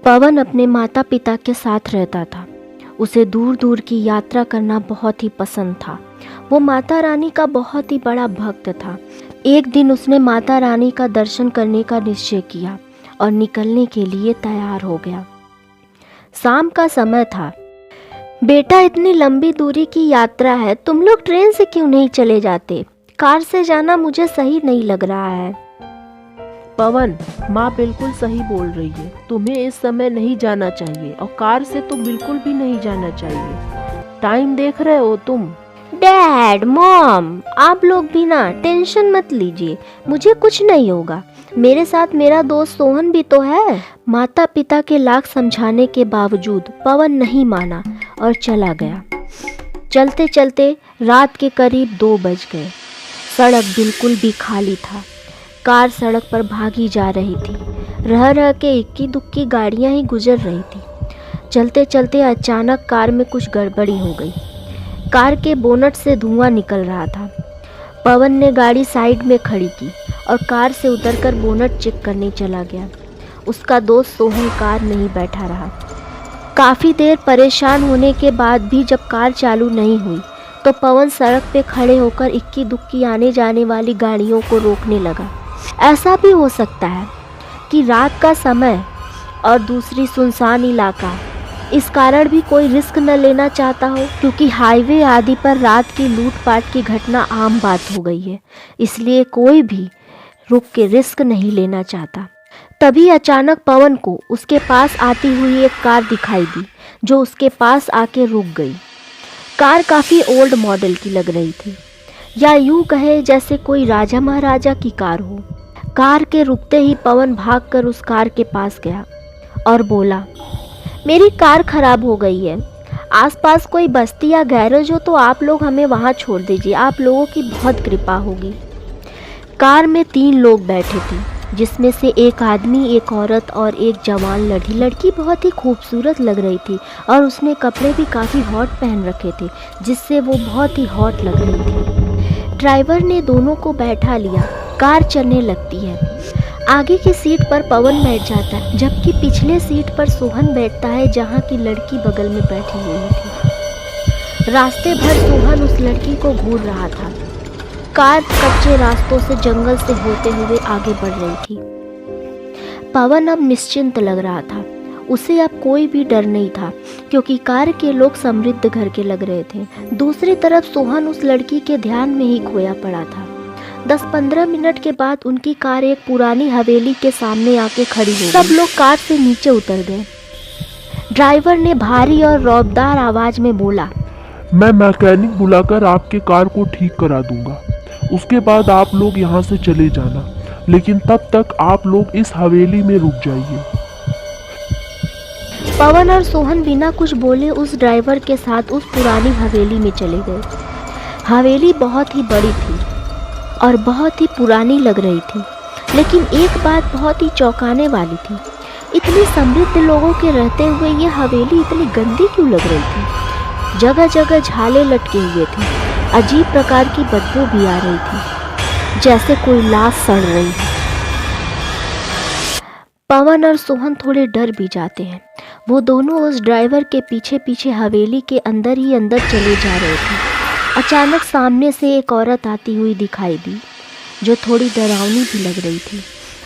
पवन अपने माता पिता के साथ रहता था। उसे दूर दूर की यात्रा करना बहुत ही पसंद था। वो माता रानी का बहुत ही बड़ा भक्त था। एक दिन उसने माता रानी का दर्शन करने का निश्चय किया और निकलने के लिए तैयार हो गया। शाम का समय था। बेटा, इतनी लंबी दूरी की यात्रा है, तुम लोग ट्रेन से क्यों नहीं चले जाते? कार से जाना मुझे सही नहीं लग रहा है। पवन, माँ बिल्कुल सही बोल रही है। तुम्हें इस समय नहीं जाना चाहिए और कार से तो बिल्कुल भी नहीं जाना चाहिए। टाइम देख रहे हो तुम? डैड, मॉम, आप लोग भी ना टेंशन मत लीजिए, मुझे कुछ नहीं होगा। मेरे साथ मेरा दोस्त सोहन भी तो है। माता पिता के लाख समझाने के बावजूद पवन नहीं माना और चला गया। चलते चलते रात के करीब 2 बज गए। सड़क बिल्कुल भी खाली था। कार सड़क पर भागी जा रही थी। रह रह के इक्की दुक्की गाड़ियां ही गुजर रही थी। चलते चलते अचानक कार में कुछ गड़बड़ी हो गई। कार के बोनट से धुआं निकल रहा था। पवन ने गाड़ी साइड में खड़ी की और कार से उतरकर बोनट चेक करने चला गया। उसका दोस्त सोहन कार में ही बैठा रहा। काफ़ी देर परेशान होने के बाद भी जब कार चालू नहीं हुई तो पवन सड़क पे खड़े होकर इक्की दुक्की आने जाने वाली गाड़ियों को रोकने लगा। ऐसा भी हो सकता है कि रात का समय और दूसरी सुनसान इलाका, इस कारण भी कोई रिस्क न लेना चाहता हो, क्योंकि हाईवे आदि पर रात की लूटपाट की घटना आम बात हो गई है। इसलिए कोई भी रुक के रिस्क नहीं लेना चाहता। तभी अचानक पवन को उसके पास आती हुई एक कार दिखाई दी, जो उसके पास आके रुक गई। कार काफ़ी ओल्ड मॉडल की लग रही थी, या यूं कहे जैसे कोई राजा महाराजा की कार हो। कार के रुकते ही पवन भागकर उस कार के पास गया और बोला, मेरी कार खराब हो गई है। आसपास कोई बस्ती या गैरेज हो तो आप लोग हमें वहाँ छोड़ दीजिए, आप लोगों की बहुत कृपा होगी। कार में 3 लोग बैठे थे, जिसमें से एक आदमी, एक औरत और एक जवान लड़की। लड़की बहुत ही खूबसूरत लग रही थी और उसने कपड़े भी काफ़ी हॉट पहन रखे थे, जिससे वो बहुत ही हॉट लग रही थी। ड्राइवर ने दोनों को बैठा लिया। कार चलने लगती है। आगे की सीट पर पवन बैठ जाता है, जबकि पिछले सीट पर सोहन बैठता है, जहाँ की लड़की बगल में बैठी हुई थी। रास्ते भर सोहन उस लड़की को घूर रहा था। कार कच्चे रास्तों से जंगल से होते हुए आगे बढ़ रही थी। पवन अब निश्चिंत लग रहा था। उसे अब कोई भी डर नहीं था, क्योंकि कार के लोग समृद्ध घर के लग रहे थे। दूसरी तरफ सोहन उस लड़की के ध्यान में ही खोया पड़ा था। 10-15 मिनट के बाद उनकी कार एक पुरानी हवेली के सामने आके खड़ी हो गई। सब लोग कार से नीचे उतर गए। ड्राइवर ने भारी और रौबदार आवाज में बोला, मैं मैकेनिक बुलाकर आपके कार को ठीक करा दूंगा। उसके बाद आप लोग यहाँ से चले जाना, लेकिन तब तक आप लोग इस हवेली में रुक जाइए। पवन और सोहन बिना कुछ बोले उस ड्राइवर के साथ उस पुरानी हवेली में चले गए। हवेली बहुत ही बड़ी थी और बहुत ही पुरानी लग रही थी, लेकिन एक बात बहुत ही चौंकाने वाली थी। इतनी समृद्ध लोगों के रहते हुए ये हवेली इतनी गंदी क्यों लग रही थी? जगह जगह झाले लटके हुए थे। अजीब प्रकार की बदबू भी आ रही थी, जैसे कोई लाश सड़ रही है। पवन और सोहन थोड़े डर भी जाते हैं। वो दोनों उस ड्राइवर के पीछे पीछे हवेली के अंदर ही अंदर चले जा रहे थे। अचानक सामने से एक औरत आती हुई दिखाई दी, जो थोड़ी डरावनी भी लग रही थी।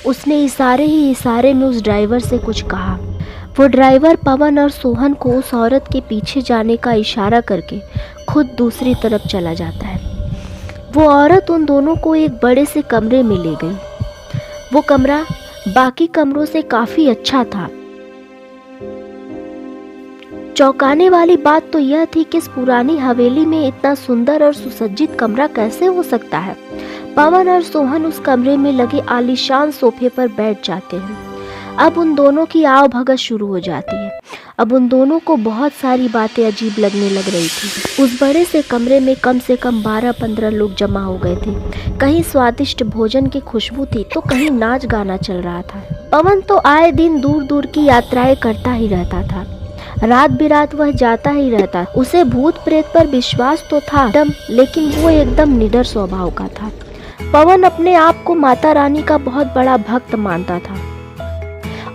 उसने इशारे ही इशारे में उस ड्राइवर से कुछ कहा। वो ड्राइवर पवन और सोहन को उस औरत के पीछे जाने का इशारा करके खुद दूसरी तरफ चला जाता है। वो औरत उन दोनों को एक बड़े से कमरे में ले गई। वो कमरा बाकी कमरों से काफ़ी अच्छा था। चौंकाने वाली बात तो यह थी कि इस पुरानी हवेली में इतना सुंदर और सुसज्जित कमरा कैसे हो सकता है। पवन और सोहन उस कमरे में लगे आलीशान सोफे पर बैठ जाते हैं। अब उन दोनों की आव भगत शुरू हो जाती है। अब उन दोनों को बहुत सारी बातें अजीब लगने लग रही थी। उस बड़े से कमरे में कम से कम 12-15 लोग जमा हो गए थे। कहीं स्वादिष्ट भोजन की खुशबू थी तो कहीं नाच गाना चल रहा था। पवन तो आए दिन दूर दूर की यात्राएं करता ही रहता था। रात बिरात वह जाता ही रहता। उसे भूत प्रेत पर विश्वास तो था, लेकिन वो एकदम निडर स्वभाव का था। पवन अपने आप को माता रानी का बहुत बड़ा भक्त मानता था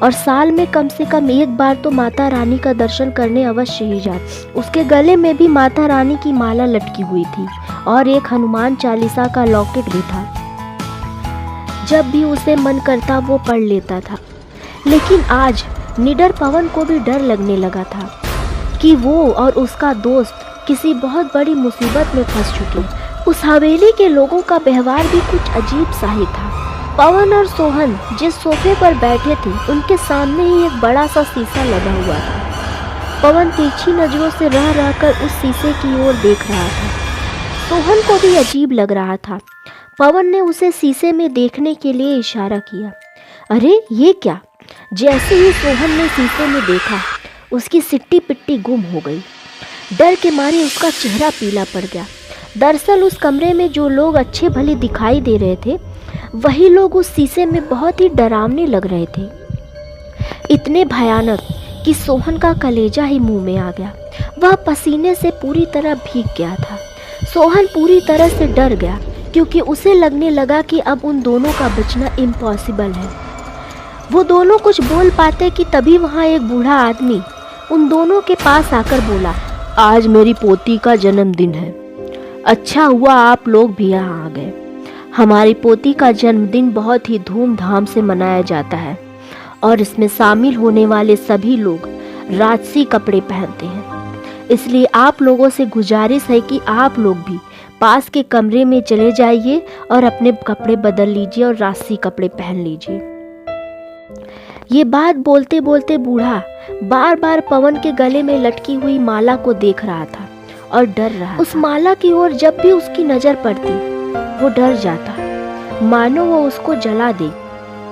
और साल में कम से कम एक बार तो माता रानी का दर्शन करने अवश्य ही जाते। उसके गले में भी माता रानी की माला लटकी हुई थी और एक हनुमान चालीसा का लॉकेट भी था। जब भी उसे मन करता वो पढ़ लेता था। लेकिन आज निडर पवन को भी डर लगने लगा था कि वो और उसका दोस्त किसी बहुत बड़ी मुसीबत में फंस चुके। उस हवेली के लोगों का व्यवहार भी कुछ अजीब सा ही था। पवन और सोहन जिस सोफे पर बैठे थे उनके सामने ही एक बड़ा सा शीशा लगा हुआ था। पवन तिरछी नजरों से रह रहकर उस शीशे की ओर देख रहा था। सोहन को भी अजीब लग रहा था। पवन ने उसे शीशे में देखने के लिए इशारा किया। अरे ये क्या? जैसे ही सोहन ने शीशे में देखा उसकी सिट्टी पिट्टी गुम हो गई। डर के मारे उसका चेहरा पीला पड़ गया। दरअसल उस कमरे में जो लोग अच्छे भले दिखाई दे रहे थे वही लोग उस शीशे में बहुत ही डरावने लग रहे थे। इतने भयानक कि सोहन का कलेजा ही मुंह में आ गया। वह पसीने से पूरी तरह भीग गया था। सोहन पूरी तरह से डर गया क्योंकि उसे लगने लगा कि अब उन दोनों का बचना इम्पॉसिबल है। वो दोनों कुछ बोल पाते कि तभी वहाँ एक बूढ़ा आदमी उन दोनों के पास आकर बोला, आज मेरी पोती का जन्मदिन है। अच्छा हुआ आप लोग भी यहाँ आ गए। हमारी पोती का जन्मदिन बहुत ही धूमधाम से मनाया जाता है और इसमें शामिल होने वाले सभी लोग राजसी कपड़े पहनते हैं। इसलिए आप लोगों से गुजारिश है कि आप लोग भी पास के कमरे में चले जाइए और अपने कपड़े बदल लीजिए और राजसी कपड़े पहन लीजिए। ये बात बोलते बोलते बूढ़ा बार बार पवन के गले में लटकी हुई माला को देख रहा था और डर रहा। उस माला की ओर जब भी उसकी नजर पड़ती वो डर जाता, मानो वो उसको जला दे।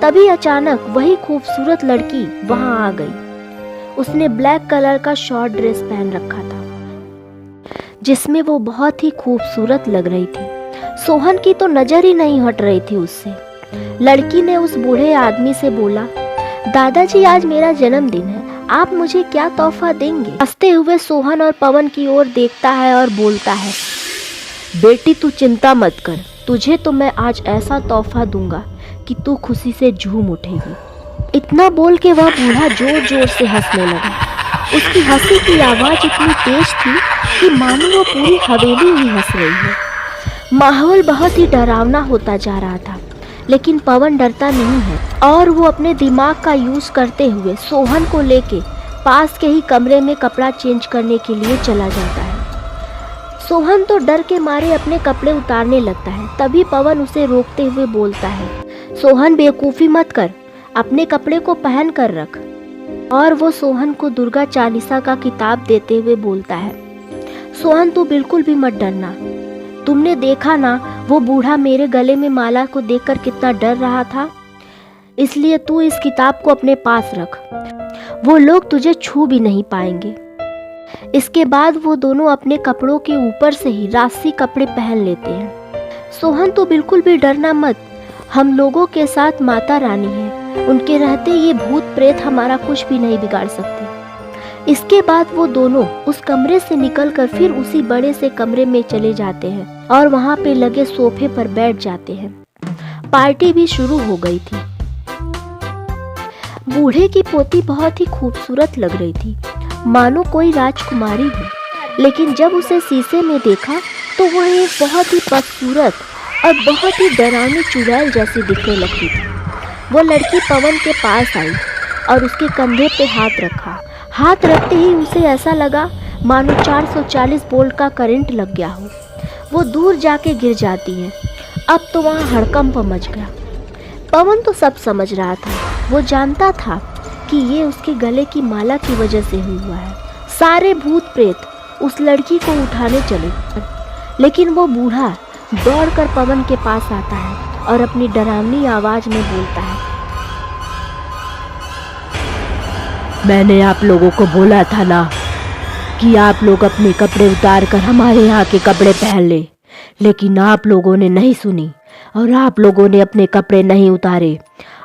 तभी अचानक वही खूबसूरत लड़की वहां आ गई। उसने ब्लैक कलर का शॉर्ट ड्रेस पहन रखा था जिसमें वो बहुत ही खूबसूरत लग रही थी। सोहन की तो नजर ही नहीं हट रही थी उससे। लड़की ने उस बूढ़े आदमी से बोला, दादाजी आज मेरा जन्मदिन है, आप मुझे क्या तोहफा देंगे? हंसते हुए सोहन और पवन की ओर देखता है और बोलता है, बेटी तू चिंता मत कर, तुझे तो मैं आज ऐसा तोहफा दूंगा कि तू खुशी से झूम उठेगी। इतना बोल के वह बूढ़ा जोर जोर से हंसने लगा। उसकी हंसी की आवाज इतनी तेज थी कि मानो वो पूरी हवेली ही हंस रही है। माहौल बहुत ही डरावना होता जा रहा था, लेकिन पवन डरता नहीं है और वो अपने दिमाग का यूज करते हुए सोहन को लेके पास के ही कमरे में कपड़ा चेंज करने के लिए चला जाता है। सोहन तो डर के मारे अपने कपड़े उतारने लगता है। तभी पवन उसे रोकते हुए बोलता है, सोहन बेवकूफ़ी मत कर, अपने कपड़े को पहन कर रख। और वो सोहन को दुर्गा चालीसा का किताब देते हुए बोलता है, सोहन तू बिल्कुल भी मत डरना। तुमने देखा ना वो बूढ़ा मेरे गले में माला को देखकर कितना डर रहा था, इसलिए तू इस किताब को अपने पास रख, वो लोग तुझे छू भी नहीं पाएंगे। इसके बाद वो दोनों अपने कपड़ों के ऊपर से ही राजसी कपड़े पहन लेते हैं। सोहन तो बिल्कुल भी डरना मत, हम लोगों के साथ माता रानी है, उनके रहते ये भूत प्रेत हमारा कुछ भी नहीं बिगाड़ सकते। इसके बाद वो दोनों उस कमरे से निकलकर फिर उसी बड़े से कमरे में चले जाते हैं और वहाँ पे लगे सोफे पर बैठ जाते हैं। पार्टी भी शुरू हो गई थी। बूढ़े की पोती बहुत ही खूबसूरत लग रही थी, मानो कोई राजकुमारी हो। लेकिन जब उसे शीशे में देखा तो वह एक बहुत ही बदसूरत और बहुत ही डरावनी चुड़ैल जैसी दिखने लगती थी। वो लड़की पवन के पास आई और उसके कंधे पे हाथ रखा। हाथ रखते ही उसे ऐसा लगा मानो 440 वोल्ट का करंट लग गया हो। वो दूर जाके गिर जाती है। अब तो वहाँ हड़कंप मच गया। पवन तो सब समझ रहा था, वो जानता था कि ये उसके गले की माला की वजह से हुआ है। सारे भूत प्रेत उस लड़की को उठाने चले, लेकिन वो बूढ़ा दौड़कर पवन के पास आता है और अपनी डरावनी आवाज में बोलता है, मैंने आप लोगों को बोला था ना कि आप लोग अपने कपड़े उतार कर हमारे यहाँ के कपड़े पहन ले, लेकिन आप लोगों ने नहीं सुनी और आप लोगों ने अपने कपड़े नहीं उतारे।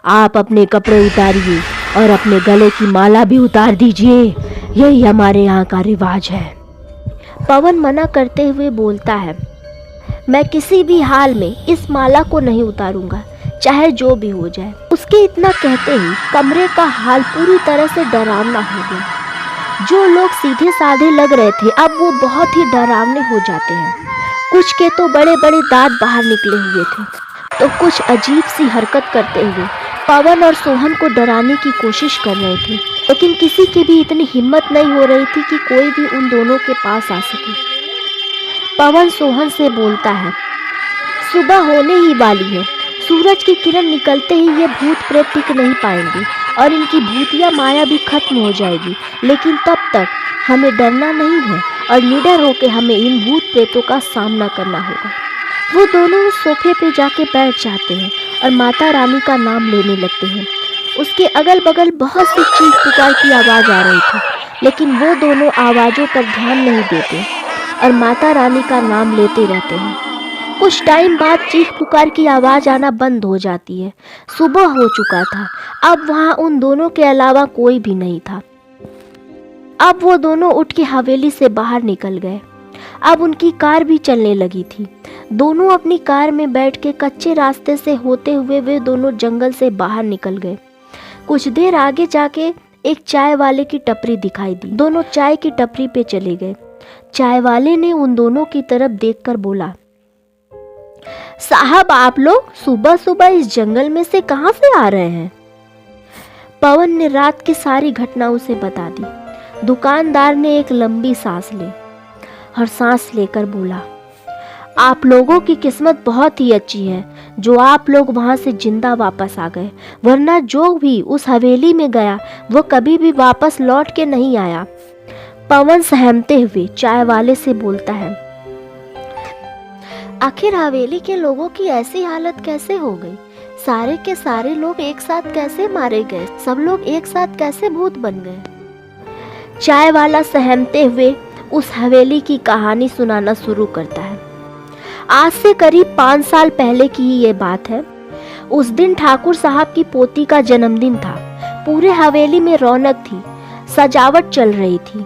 आप अपने कपड़े उतारिए और अपने गले की माला भी उतार दीजिए, यही हमारे यहाँ का रिवाज है। पवन मना करते हुए बोलता है, मैं किसी भी हाल में इस माला को नहीं उतारूंगा, चाहे जो भी हो जाए। उसके इतना कहते ही कमरे का हाल पूरी तरह से डरावना हो गया। जो लोग सीधे साधे लग रहे थे अब वो बहुत ही डरावने हो जाते हैं। कुछ के तो बड़े बड़े दांत बाहर निकले हुए थे, तो कुछ अजीब सी हरकत करते हुए पवन और सोहन को डराने की कोशिश कर रहे थे, लेकिन किसी की भी इतनी हिम्मत नहीं हो रही थी कि कोई भी उन दोनों के पास आ सके। पवन सोहन से बोलता है, सुबह होने ही वाली है, सूरज की किरण निकलते ही ये भूत प्रेत टिक नहीं पाएंगे और इनकी भूतिया माया भी खत्म हो जाएगी, लेकिन तब तक हमें डरना नहीं है और निडर होकर हमें इन भूत प्रेतों का सामना करना होगा। वो दोनों उस सोफे पे जाके बैठ जाते हैं और माता रानी का नाम लेने लगते हैं। उसके अगल बगल बहुत सी चीख पुकार की आवाज़ आ रही थी, लेकिन वो दोनों आवाज़ों पर ध्यान नहीं देते और माता रानी का नाम लेते रहते हैं। कुछ टाइम बाद चीख पुकार की आवाज़ आना बंद हो जाती है। सुबह हो चुका था, अब वहाँ उन दोनों के अलावा कोई भी नहीं था। अब वो दोनों उठ के हवेली से बाहर निकल गए। अब उनकी कार भी चलने लगी थी। दोनों अपनी कार में बैठ के कच्चे रास्ते से होते हुए वे दोनों जंगल से बाहर निकल गए। कुछ देर आगे जाके एक चाय वाले की टपरी दिखाई दी। दोनों चाय की टपरी पे चले गए। चाय वाले ने उन दोनों की तरफ देखकर बोला, साहब आप लोग सुबह सुबह इस जंगल में से कहाँ से आ रहे हैं? पवन ने रात की सारी घटना उसे बता दी। दुकानदार ने एक लंबी सांस ली और सांस लेकर बोला, आप लोगों की किस्मत बहुत ही अच्छी है जो आप लोग वहाँ से जिंदा वापस आ गए, वरना जो भी उस हवेली में गया वो कभी भी वापस लौट के नहीं आया। पवन सहमते हुए चाय वाले से बोलता है, आखिर हवेली के लोगों की ऐसी हालत कैसे हो गई? सारे के सारे लोग एक साथ कैसे मारे गए? सब लोग एक साथ कैसे भूत बन गए? चाय वाला सहमते हुए उस हवेली की कहानी सुनाना शुरू करता है। आज से करीब 5 साल पहले की ही ये बात है। उस दिन ठाकुर साहब की पोती का जन्मदिन था। पूरे हवेली में रौनक थी, सजावट चल रही थी।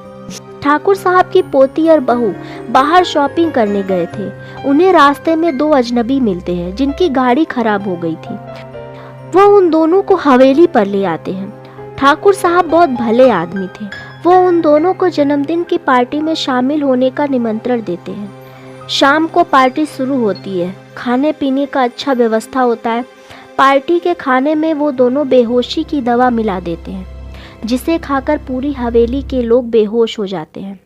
ठाकुर साहब की पोती और बहू बाहर शॉपिंग करने गए थे। उन्हें रास्ते में 2 अजनबी मिलते हैं जिनकी गाड़ी खराब हो गई थी। वो उन दोनों को हवेली पर ले आते हैं। ठाकुर साहब बहुत भले आदमी थे। वो उन दोनों को जन्मदिन की पार्टी में शामिल होने का निमंत्रण देते हैं। शाम को पार्टी शुरू होती है। खाने पीने का अच्छा व्यवस्था होता है। पार्टी के खाने में वो दोनों बेहोशी की दवा मिला देते हैं, जिसे खाकर पूरी हवेली के लोग बेहोश हो जाते हैं।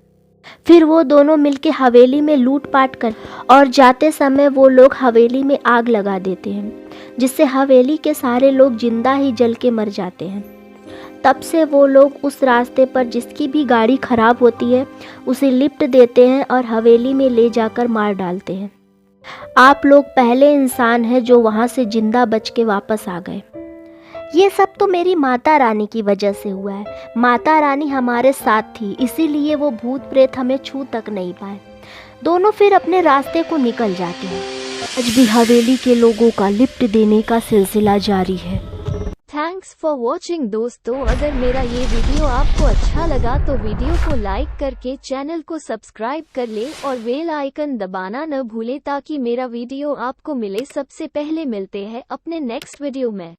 फिर वो दोनों मिलके हवेली में लूटपाट कर और जाते समय वो लोग हवेली में आग लगा देते हैं, जिससे हवेली के सारे लोग जिंदा ही जल के मर जाते हैं। तब से वो लोग उस रास्ते पर जिसकी भी गाड़ी खराब होती है उसे लिफ्ट देते हैं और हवेली में ले जाकर मार डालते हैं। आप लोग पहले इंसान हैं जो वहाँ से जिंदा बच के वापस आ गए। ये सब तो मेरी माता रानी की वजह से हुआ है। माता रानी हमारे साथ थी, इसीलिए वो भूत प्रेत हमें छू तक नहीं पाए। दोनों फिर अपने रास्ते को निकल जाते हैं। आज भी हवेली के लोगों का लिफ्ट देने का सिलसिला जारी है। थैंक्स फॉर वॉचिंग दोस्तों। अगर मेरा ये वीडियो आपको अच्छा लगा तो वीडियो को लाइक करके चैनल को सब्सक्राइब कर ले और बेल आइकन दबाना न भूले ताकि मेरा वीडियो आपको मिले सबसे पहले। मिलते हैं अपने नेक्स्ट वीडियो में।